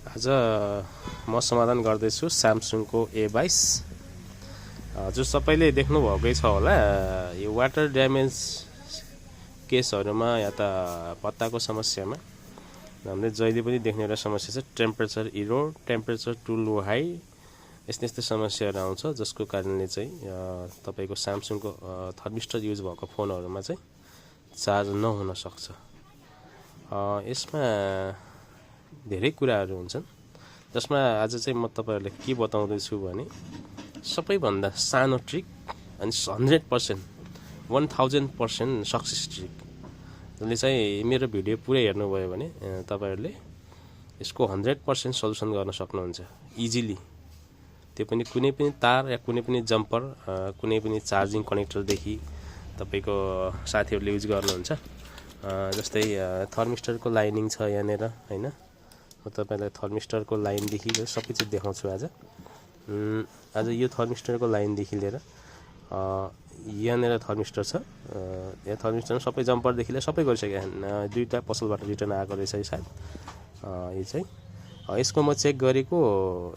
आज म समाधान गर्दैछु स्यामसङको A22 जो सबैले देख्नुभएकै छ होला। यो वाटर ड्यामेज केसहरुमा या त पत्ताको समस्यामा हामीले जहिले पनि देख्ने एउटा समस्या छ temperature error, temperature too low high यस्तै समस्याहरु आउँछ जसको कारणले चाहिँ तपाईको स्यामसङको थर्मिस्टर युज भएको फोनहरुमा चाहिँ चार्ज नहुन सक्छ। यसमा धेरै कुराहरु हुन्छन् जसमा आज चाहिँ म तपाईहरुलाई के बताउँदै छु भने सबैभन्दा सानो ट्रिक अनि 100% 1000% सक्सेस ट्रिक जसले चाहिँ मेरो भिडियो पुरै हेर्नुभयो भने तपाईहरुले यसको 100% सल्युसन गर्न सक्नुहुन्छ इजिली। त्यो पनि कुनै पनि तार या कुनै पनि जम्पर कुनै पनि चार्जिङ कनेक्टर देखि तपाईको साथीहरुले युज गर्नुहुन्छ। जस्तै थर्मिस्टरको लाइनिङ छ यहाँनेर हैन। म तपाईलाई थर्मिस्टरको लाइन देखि सबै चाहिँ देखाउँछु आज यो थर्मिस्टरको लाइन देखि लिएर यहाँनेर थर्मिस्टर छ। यहाँ थर्मिस्टर सबै जम्पर देखि लिएर सबै गरिसके दुईटा पसलबाट रिटर्न आएको रहेछ सायद यो चाहिँ यसको म चेक गरेको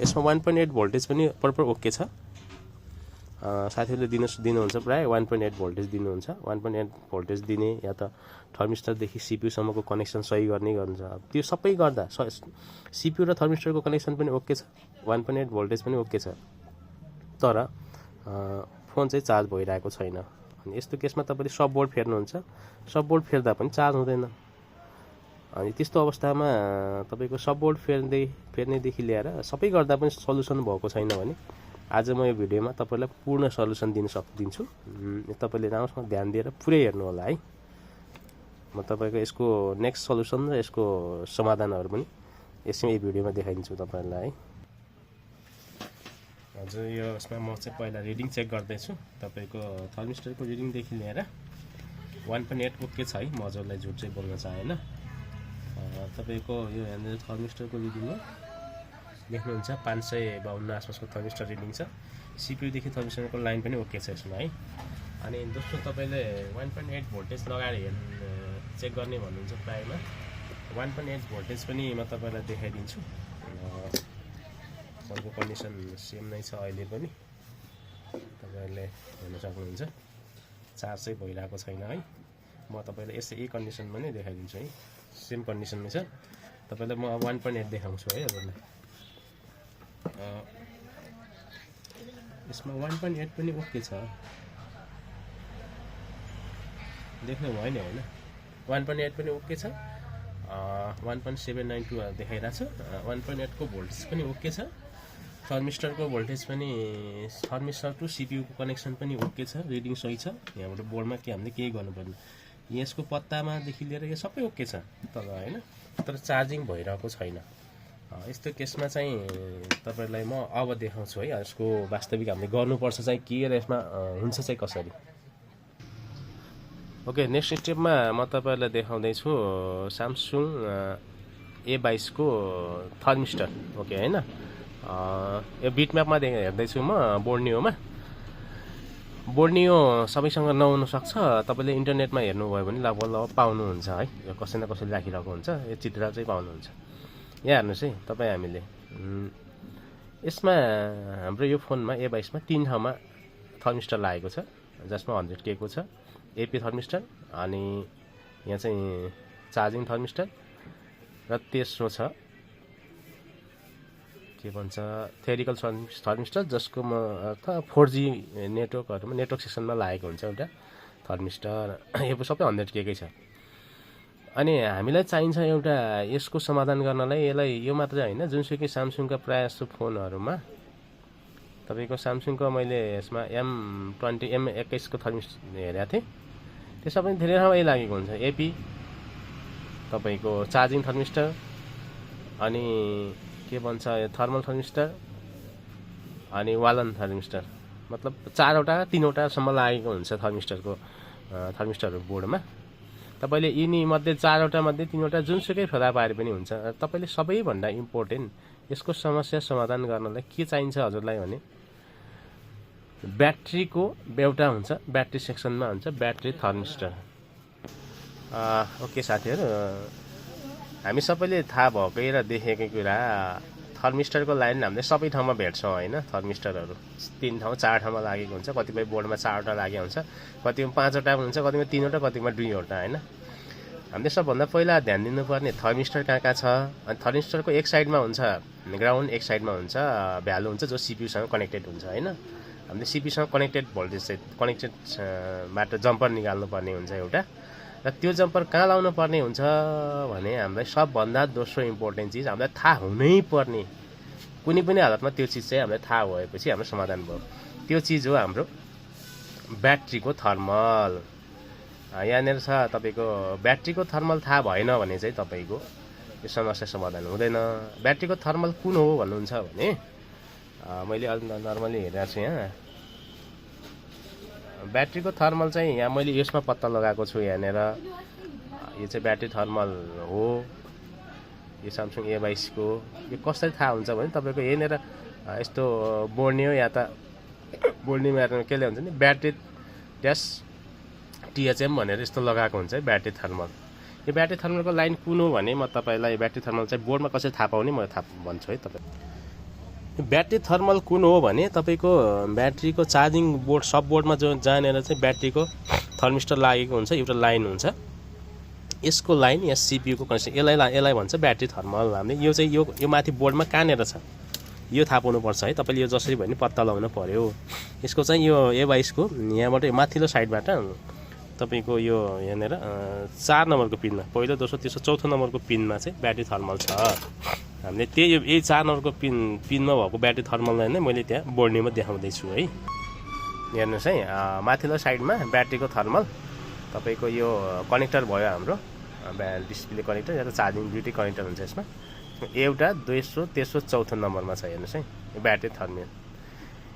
यसमा 1.8 भोल्टेज पनि प्रपर ओके छ। साथीहरुले दिनुहुन्छ प्राय 1.8 भोल्टेज दिनुहुन्छ। 1.8 भोल्टेज दिने या त थर्मिस्टर देखि सीपीयू सम्मको कनेक्सन सही गर्ने गर्नुहुन्छ। त्यो सबै गर्दा सीपीयू र थर्मिस्टरको कनेक्सन पनि ओके छ 1.8 भोल्टेज पनि ओके छ तर फोन चाहिँ चार्ज भइरहेको छैन। अनि यस्तो केसमा तपाईले सब बोर्ड फेर्नुहुन्छ सब बोर्ड फेर्दा पनि चार्ज हुँदैन। अनि त्यस्तो अवस्थामा तपाईको सब बोर्ड फेर्नेदेखि लिएर सबै गर्दा पनि सल्युसन भएको छैन भने आज म यो भिडियोमा तपाईलाई पूर्ण सल्युसन दिन सक्दिन्छु। तपाईले राम्रोसँग ध्यान दिएर पुरै हेर्नु होला है। म तपाईको यसको नेक्स्ट सल्युसन र यसको समाधानहरु पनि यसमै भिडियोमा देखाइदिन्छु तपाईहरुलाई है। हजुर यो यसमा म चाहिँ पहिला रिडिङ चेक गर्दै छु। तपाईको थर्मिस्टरको रिडिङ देखि लिएर 1.8 ओके छ है। म हजुरलाई झुट चाहिँ बोल्न चाहेन। तपाईको यो यहाँनिर थर्मिस्टरको रिडिङ हो देख्नुहुन्छ 552 आसपासको थर्मिस्टर रिडिङ छ। सीपीयू देखि थर्मिस्टरको लाइन पनि ओके छ यसमा है। अनि दोस्रो तपाईले 1.8 भोल्टेज लगाएर चेक गर्ने भन्नुहुन्छ प्रायमा 1.8 भोल्टेज पनि म तपाईलाई देखाइदिन्छु। फोनको कन्डिसन सेम नै छ अहिले पनि तपाईहरुले हेर्न सक्नुहुन्छ चार्ज चाहिँ भइरहेको छैन है। म तपाईलाई यही कन्डिसनमा नै देखाइदिन्छु है। सेम कन्डिसनमै छ। तपाईलाई म 1.8 देखाउँछु है हजुरलाई। यसमा 1.8 पनि ओके छ देख्नु भयो नि हैन। 1.8 पनि ओके छ 1.792 देखाइराछ। 1.8 को भोल्टेज पनि ओके छ। थर्मिस्टरको भोल्टेज पनि थर्मिस्टर टु सीपीयू को कनेक्सन पनि ओके छ। रिडिङ सही छ। यहाँबाट बोर्डमा के हामीले केही गर्नु पर्दैन। यसको पत्तामा देखि लिएर यो सबै ओके छ तर हैन तर चार्जिङ भइरहेको छैन। यस्तो केसमा चाहिँ तपाईहरुलाई म अब देखाउँछु है यसको वास्तविक हामीले गर्नुपर्छ चाहिँ के र यसमा हुन्छ चाहिँ कसरी। ओके नेक्स्ट स्टेपमा म तपाईहरुलाई देखाउँदै छु स्यामसङ A22 को थर्मिस्टर ओके हैन। यो बिटम्यापमा हेर्दै छु म बोर्नियोमा। बोर्नियो सबैसँग नहुन सक्छ। तपाईले इन्टरनेटमा हेर्नुभयो भने लगभग पाउनुहुन्छ है। यो कसै न कसैले राखिरहेको हुन्छ। यो चित्र चाहिँ पाउनुहुन्छ। यहाँ हेर्नुस् है तपाई हामीले यसमा हाम्रो यो फोनमा A22 मा तीन ठाउँमा थर्मिस्टर लागेको छ जसमा 100K को छ एपी थर्मिस्टर अनि यहाँ चाहिँ चार्जिङ थर्मिस्टर र तेस्रो छ के भन्छ थ्योरिकल थर्मिस्टर जसको म 4G नेटवर्कहरुमा नेटवर्क सेक्सनमा लागेको हुन्छ एउटा थर्मिस्टर। यो सबै 100K कै छ। अनि हामीलाई चाहिन्छ एउटा यसको समाधान गर्नलाई यसलाई यो मात्र हैन जुनसुकै स्यामसङका प्राय जस्तो फोनहरुमा तपाईको स्यामसङको मैले यसमा M21 को थर्मिस्टर हेरेको थिए। त्यो सबै धेरै ठाउँमा लागेको हुन्छ एपी तपाईको चार्जिङ थर्मिस्टर अनि के भन्छ थर्मल थर्मिस्टर अनि वालन थर्मिस्टर मतलब 4 वटा 3 वटा सम्म लागेको हुन्छ थर्मिस्टरको बोर्डमा। तपाईले यिनी मध्ये 4 वटा मध्ये 3 वटा जुनसुकै फेला पारे पनि हुन्छ। तपाईले सबैभन्दा इम्पोर्टेन्ट यसको समस्या समाधान गर्नलाई के चाहिन्छ हजुरलाई भने ब्याट्रीको एउटा हुन्छ ब्याट्री सेक्सनमा हुन्छ ब्याट्री थर्मिस्टर। ओके साथीहरु हामी सबैले थाहा भएकै र देखेकै कुरा थर्मिस्टरको लाइन हामीले सबै ठाउँमा भेट्छौँ होइन। थर्मिस्टरहरू 3 ठाउँ 4 ठाउँमा लागेको हुन्छ, कतिपय बोर्डमा 4वटा लागेको हुन्छ, कतिमा 5वटा हुन्छ, कतिमा 3वटा, कतिमा 2वटा होइन। हामीले सबभन्दा पहिला ध्यान दिनुपर्ने थर्मिस्टर कहाँ छ। अनि थर्मिस्टरको एक साइडमा हुन्छ ग्राउन्ड, एक साइडमा हुन्छ भ्यालु हुन्छ जो सिपियूसँग कनेक्टेड हुन्छ होइन। हामीले सिपियूसँग कनेक्टेड भोल्टेज चाहिँ कनेक्टेडबाट जम्पर निकाल्नुपर्ने हुन्छ एउटा, र त्यो जम्पर कहाँ लाउनु पर्ने हुन्छ भने हामीलाई सबभन्दा दोस्रो इम्पोर्टेन्ट चिज हामीलाई थाहा हुनै पर्ने, कुनै पनि हालतमा त्यो चिज चाहिँ हामीलाई थाहा भएपछि हाम्रो समाधान भयो। त्यो चिज हो हाम्रो ब्याट्रीको थर्मल। यहाँनिर छ तपाईँको ब्याट्रीको थर्मल थाहा भएन भने चाहिँ तपाईँको यो समस्या समाधान हुँदैन। ब्याट्रीको थर्मल कुन हो भन्नुहुन्छ भने मैले अलि नर्मली हेरेको छु यहाँ। ब्याट्रीको थर्मल चाहिँ यहाँ मैले यसमा पत्ता लगाएको छु। यहाँनिर यो चाहिँ ब्याट्री थर्मल हो, यो स्यामसङ A22 को। यो कसरी थाहा हुन्छ भने तपाईँको यहाँनिर यस्तो बोर्नियो या त बोर्नियोमा केले हुन्छ नि ब्याट्री ड्यास THM भनेर यस्तो लगाएको हुन्छ है ब्याट्री थर्मल। यो ब्याट्री थर्मलको लाइन कुन हो भने म तपाईँलाई ब्याट्री थर्मल चाहिँ बोर्डमा कसरी थाहा पाउने म थाहा भन्छु है तपाईँ। ब्याट्री थर्मल कुन हो भने तपाईँको ब्याट्रीको चार्जिङ बोर्ड सब बोर्डमा जो जहाँनिर चाहिँ ब्याट्रीको थर्मिस्टर लागेको हुन्छ एउटा लाइन हुन्छ। यसको लाइन या सिपियूको कनेक्सन यसलाई भन्छ ब्याट्री थर्मल। हामीले यो चाहिँ यो माथि बोर्डमा कहाँनिर छ यो थाहा पाउनुपर्छ है तपाईँले। यो जसरी भयो नि पत्ता लगाउनु पर्यो। यसको चाहिँ यो A22 को यहाँबाट माथिल्लो साइडबाट तपाईँको यो यहाँनिर 4 नम्बरको पिनमा, पहिलो दोस्रो तेस्रो चौथो नम्बरको पिनमा चाहिँ ब्याट्री थर्मल छ। हामीले त्यही यही 4 नम्बरको पिनमा भएको ब्याट्री थर्मललाई नै मैले त्यहाँ बोर्डमा देखाउँदैछु है। हेर्नुहोस् है, माथिल्लो साइडमा ब्याट्रीको थर्मल तपाईँको यो कनेक्टर भयो हाम्रो डिस्प्ले कनेक्टर या त चार्जिङ दुइटै कनेक्टर हुन्छ यसमा। एउटा दोस्रो तेस्रो चौथो नम्बरमा छ। हेर्नुहोस् है यो ब्याट्री थर्मल।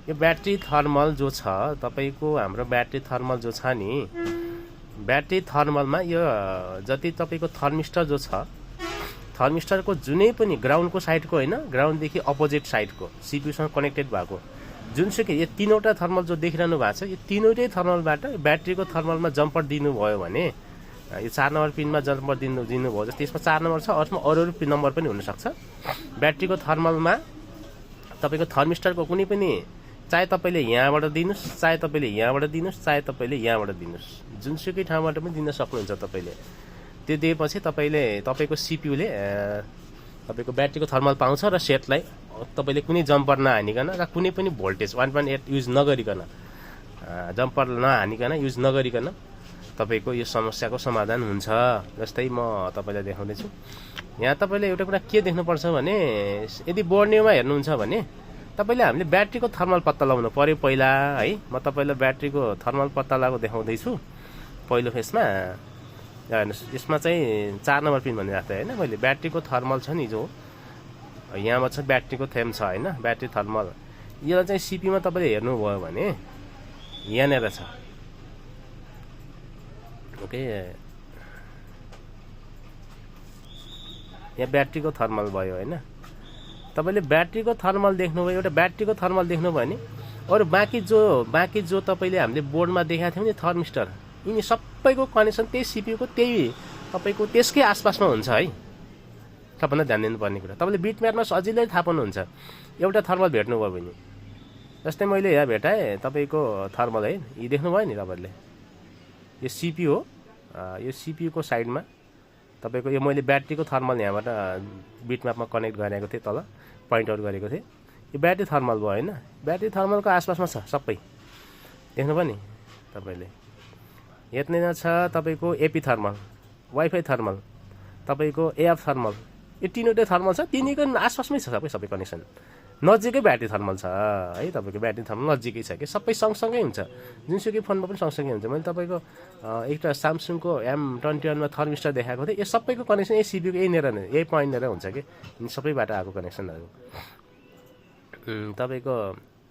यो ब्याट्री थर्मल जो छ तपाईँको हाम्रो ब्याट्री थर्मल जो छ नि, ब्याट्री थर्मलमा यो जति तपाईँको थर्मिस्टर जो छ, थर्मिस्टरको जुनै पनि ग्राउन्डको साइडको होइन, ग्राउन्डदेखि अपोजिट साइडको सिपियूसँग कनेक्टेड भएको जुनसुकै यो 3वटा थर्मल जो देखिरहनु भएको छ, यो 3वटै थर्मलबाट ब्याट्रीको थर्मलमा जम्पर दिनुभयो भने यो 4 नम्बर पिनमा जम्पर दिनुभयो जस्तो यसमा 4 नम्बर छ, अरूमा अरू नम्बर पनि हुनसक्छ। ब्याट्रीको थर्मलमा तपाईँको थर्मिस्टरको कुनै पनि चाहे तपाईँले यहाँबाट दिनुहोस्, चाहे तपाईँले यहाँबाट दिनुहोस्, चाहे तपाईँले यहाँबाट दिनुहोस्, जुनसुकै ठाउँबाट पनि दिन सक्नुहुन्छ तपाईँले। त्यो दिएपछि तपाईँको सिपियूले तपाईँको ब्याट्रीको थर्मल पाउँछ र सेटलाई तपाईँले कुनै जम्पर नहानिकन र कुनै पनि भोल्टेज 1.8 युज नगरिकन, जम्पर नहानिकन युज नगरिकन तपाईँको यो समस्याको समाधान हुन्छ। जस्तै म तपाईँलाई देखाउँदैछु। यहाँ तपाईँले एउटा कुरा के देख्नुपर्छ भने यदि बोर्नियोमा हेर्नुहुन्छ भने तपाईँले हामीले ब्याट्रीको थर्मल पत्ता लगाउनु पर्यो पहिला है। म तपाईँलाई ब्याट्रीको थर्मल पत्ता लगाएको देखाउँदैछु। पहिलो फेसमा हेर्नुहोस्, यसमा चाहिँ 4 नम्बर पिन भन्ने राख्दै होइन मैले। ब्याट्रीको थर्मल छ नि जो यहाँमा छ, ब्याट्रीको थेम छ होइन, ब्याट्री थर्मल। यो चाहिँ सिपीमा तपाईँले हेर्नुभयो भने यहाँनिर छ। ओके, यहाँ ब्याट्रीको थर्मल भयो होइन। तपाईँले ब्याट्रीको थर्मल देख्नुभयो, एउटा ब्याट्रीको थर्मल देख्नुभयो भने अरू बाँकी जो तपाईँले हामीले बोर्डमा देखाएको थियौँ नि थर्मिस्टर, यिनी सबैको कनेक्सन त्यही सिपियूको त्यही तपाईँको त्यसकै आसपासमा हुन्छ है। सबभन्दा ध्यान दिनुपर्ने कुरा तपाईँले बिट म्यापमा सजिलै थाहा पाउनुहुन्छ एउटा थर्मल भेट्नुभयो भने। जस्तै मैले यहाँ भेटाएँ तपाईँको थर्मल है, यी देख्नुभयो नि तपाईँले, यो सिपियू हो। यो सिपियूको साइडमा तपाईँको यो मैले ब्याट्रीको थर्मल यहाँबाट बिट म्यापमा कनेक्ट गरेको थिएँ, तल पोइन्ट आउट गरेको थिएँ। यो ब्याट्री थर्मल भयो होइन, ब्याट्री थर्मलको आसपासमा छ सबै, देख्नुभयो नि तपाईँले। यतिनै छ तपाईँको एपी थर्मल, वाइफाई थर्मल, तपाईँको एएफ थर्मल, यो 3वटै थर्मल छ, तिनीको आसपासमै छ सबै कनेक्सन। नजिकै ब्याट्री थर्मल छ है, तपाईँको ब्याट्री थर्मल नजिकै छ कि सबै सँगसँगै हुन्छ, जुनसुकै फोनमा पनि सँगसँगै हुन्छ। मैले तपाईँको एउटा स्यामसङको M21 मा थर्मिस्टर देखाएको थिएँ। यो सबैको कनेक्सन यही सिपियूको यही पोइन्टनिर हुन्छ कि सबैबाट आएको कनेक्सनहरू। तपाईँको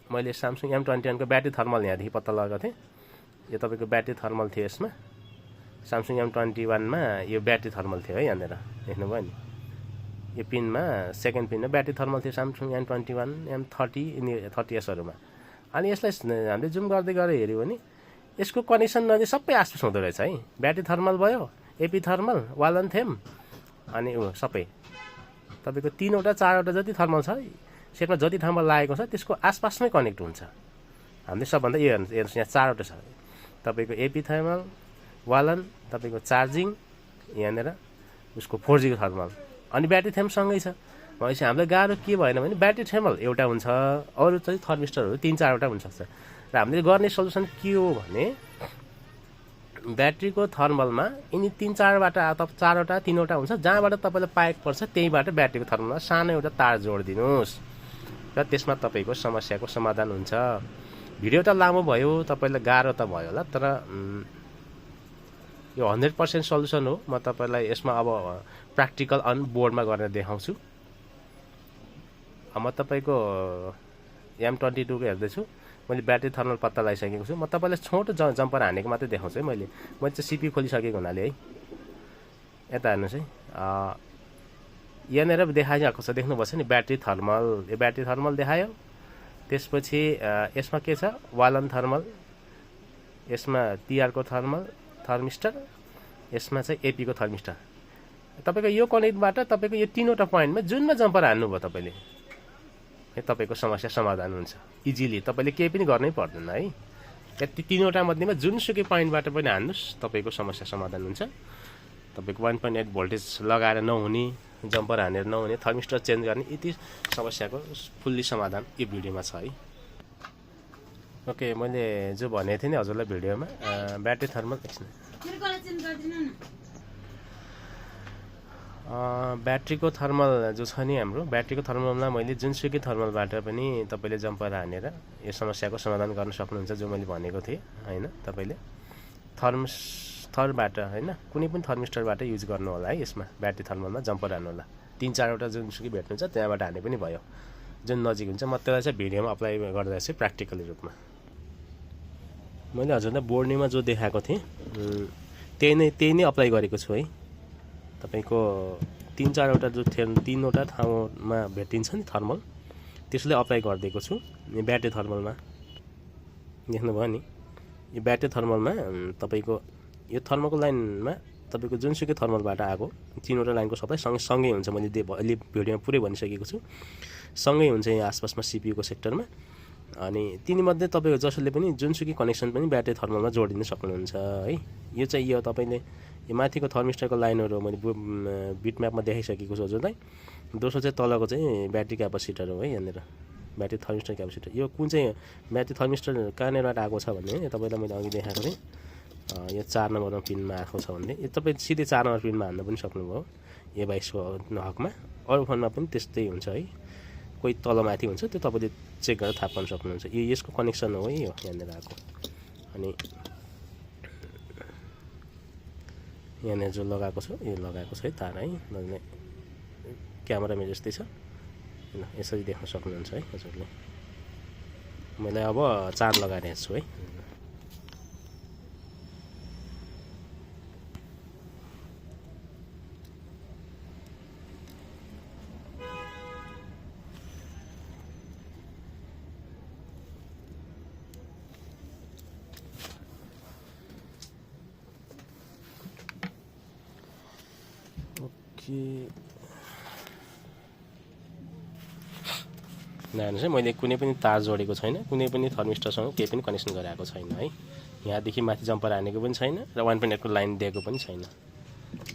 मैले स्यामसङ M21 को ब्याट्री थर्मल यहाँदेखि पत्ता लगाएको थिएँ। यो तपाईँको ब्याट्री थर्मल थियो यसमा, स्यामसङ M21 मा यो ब्याट्री थर्मल थियो है। यहाँनिर देख्नुभयो नि, यो पिनमा सेकेन्ड पिनमा ब्याट्री थर्मल थियो स्यामसङ M21, M30 यिनी 30sहरूमा। अनि यसलाई हामीले जुम गर्दै गएर हेऱ्यो भने यसको कनेक्सन नजिक सबै आसपास हुँदो रहेछ है। ब्याट्री थर्मल भयो, एपी थर्मल, वाल एन्ड थेम, अनि सबै तपाईँको 3वटा 4वटा जति थर्मल छ सेटमा जति ठाउँमा लागेको छ त्यसको आसपासमै कनेक्ट हुन्छ। हामीले सबभन्दा यो हेर्नुहोस् यहाँ 4वटा छ तपाईँको एपी थर्मल वालन तपाईँको चार्जिङ यहाँनिर उसको 4G को थर्मल अनि ब्याट्री थर्मसँगै छ। भनेपछि हामीलाई गाह्रो के भएन भने ब्याट्री थर्मल एउटा हुन्छ, अरू चाहिँ थर्मिस्टरहरू 3-4वटा हुनसक्छ। र हामीले गर्ने सल्युसन के हो भने ब्याट्रीको थर्मलमा यिनी 3-4वटा अथवा 4वटा 3वटा हुन्छ, जहाँबाट तपाईँलाई पाइप पर्छ त्यहीबाट ब्याट्रीको थर्मलमा सानो एउटा तार जोडिदिनुहोस् र त्यसमा तपाईँको समस्याको समाधान हुन्छ। भिडियो त लामो भयो, तपाईँलाई गाह्रो त भयो होला, तर यो 100% सल्युसन हो। म तपाईँलाई यसमा अब प्र्याक्टिकल अन बोर्डमा गरेर देखाउँछु। म तपाईँको M22 को हेर्दैछु, मैले ब्याट्री थर्मल पत्ता लगाइसकेको छु। म तपाईँलाई छोटो जम्पर हानेको मात्रै देखाउँछु है। मैले चाहिँ सिपी खोलिसकेको हुनाले है। यता हेर्नुहोस् है, यहाँनिर देखाइरहेको छ, देख्नुभएको छ नि ब्याट्री थर्मल। यो ब्याट्री थर्मल देखायो। त्यसपछि यसमा के छ, वालन थर्मल, यसमा TR को थर्मिस्टर, यसमा चाहिँ AP को थर्मिस्टर। तपाईँको यो कनेक्टबाट तपाईँको यो 3वटा पोइन्टमा जुनमा जम्पर हान्नुभयो तपाईँले, तपाईँको समस्या समाधान हुन्छ इजिली। तपाईँले केही पनि गर्नै पर्दैन है। यति 3वटा मध्येमा जुनसुकै पोइन्टबाट पनि हान्नुहोस्, तपाईँको समस्या समाधान हुन्छ। तपाईँको 1.8 भोल्टेज लगाएर नहुने, जम्पर हानेर नहुने, थर्मिस्टर चेन्ज गर्ने, यति समस्याको फुल्ली समाधान यो भिडियोमा छ है। ओके, मैले जो भनेको थिएँ नि हजुरलाई भिडियोमा, ब्याट्री थर्मल ब्याट्रीको थर्मल जो छ नि हाम्रो, ब्याट्रीको थर्मलमा मैले जुनसुकै थर्मलबाट पनि तपाईँले जम्पर हानेर यो समस्याको समाधान गर्न सक्नुहुन्छ, जो मैले भनेको थिएँ होइन। तपाईँले थर्बाट होइन, कुनै पनि थर्मिस्टरबाट युज गर्नु होला है। यसमा ब्याट्री थर्मलमा जम्पर हान्नु होला, 3-4वटा जुनसुकै भेट्नुहुन्छ त्यहाँबाट हाने पनि भयो, जुन नजिक हुन्छ। म त्यसलाई चाहिँ भिडियोमा अप्लाई गर्दैछु प्र्याक्टिकली रूपमा। मैले हजुरलाई बोर्डमा जो देखाएको थिएँ त्यही नै अप्लाई गरेको छु है। तपाईँको 3-4वटा जो 3वटा ठाउँमा भेटिन्छ नि थर्मल, त्यसलाई अप्लाई गरिदिएको छु ब्याट्री थर्मलमा। देख्नुभयो नि, यो ब्याट्री थर्मलमा तपाईँको यो थर्मलको लाइनमा तपाईँको जुनसुकै थर्मलबाट आएको 3वटा लाइनको सबै सँगै हुन्छ। मैले अहिले भिडियोमा पुरै भनिसकेको छु, सँगै हुन्छ यहाँ आसपासमा CPU को सेक्टरमा। अनि तिनीमध्ये तपाईँको जसले पनि जुनसुकै कनेक्सन पनि ब्याट्री थर्मलमा जोडिदिन सक्नुहुन्छ है। यो चाहिँ यो तपाईँले यो माथिको थर्मिस्टरको लाइनहरू मैले बिट म्यापमा देखाइसकेको छु हजुरलाई। दोस्रो चाहिँ तलको चाहिँ ब्याट्री क्यापासिटर हो है। यहाँनिर ब्याट्री थर्मिस्टर क्यापासिटर, यो कुन चाहिँ ब्याट्री थर्मिस्टर कहाँनिरबाट आएको छ भने तपाईँलाई मैले अघि देखाएको थिएँ, यो 4 नम्बरमा पिनमा आएको छ भने यो तपाईँ सिधै 4 नम्बर पिनमा हान्न पनि सक्नुभयो A22 को हकमा। अरू फोनमा पनि त्यस्तै हुन्छ है, कोही तलमाथि हुन्छ, त्यो तपाईँले चेक गरेर थाहा पाउन सक्नुहुन्छ। यो यसको कनेक्सन हो है, यो यहाँनिर आएको। अनि यहाँनिर जो लगाएको छ यो लगाएको छ है तार है, क्यामेरामा जस्तै छ, यसरी देख्न सक्नुहुन्छ है हजुरले। मैले अब 4 लगाइरहेको छु है। हेर्नुहोस् है, मैले कुनै पनि तार जोडेको छैन, कुनै पनि थर्मिस्टरसँग केही पनि कनेक्सन गराएको छैन है। यहाँदेखि माथि जम्पर हानेको पनि छैन र 1.8 को लाइन दिएको पनि छैन।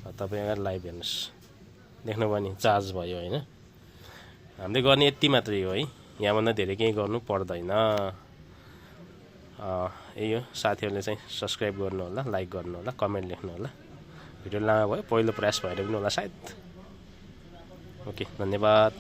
तपाईँ अगाडि लाइभ हेर्नुहोस्, देख्नुभयो नि चार्ज भयो होइन। हामीले गर्ने यति मात्रै हो है, यहाँभन्दा धेरै केही गर्नु पर्दैन। यही हो, साथीहरूले चाहिँ सब्सक्राइब गर्नु होला, लाइक गर्नु होला, कमेन्ट लेख्नु होला। भिडियो लामो भयो, पहिलो प्रयास भएर पनि होला सायद। ओके, धन्यवाद।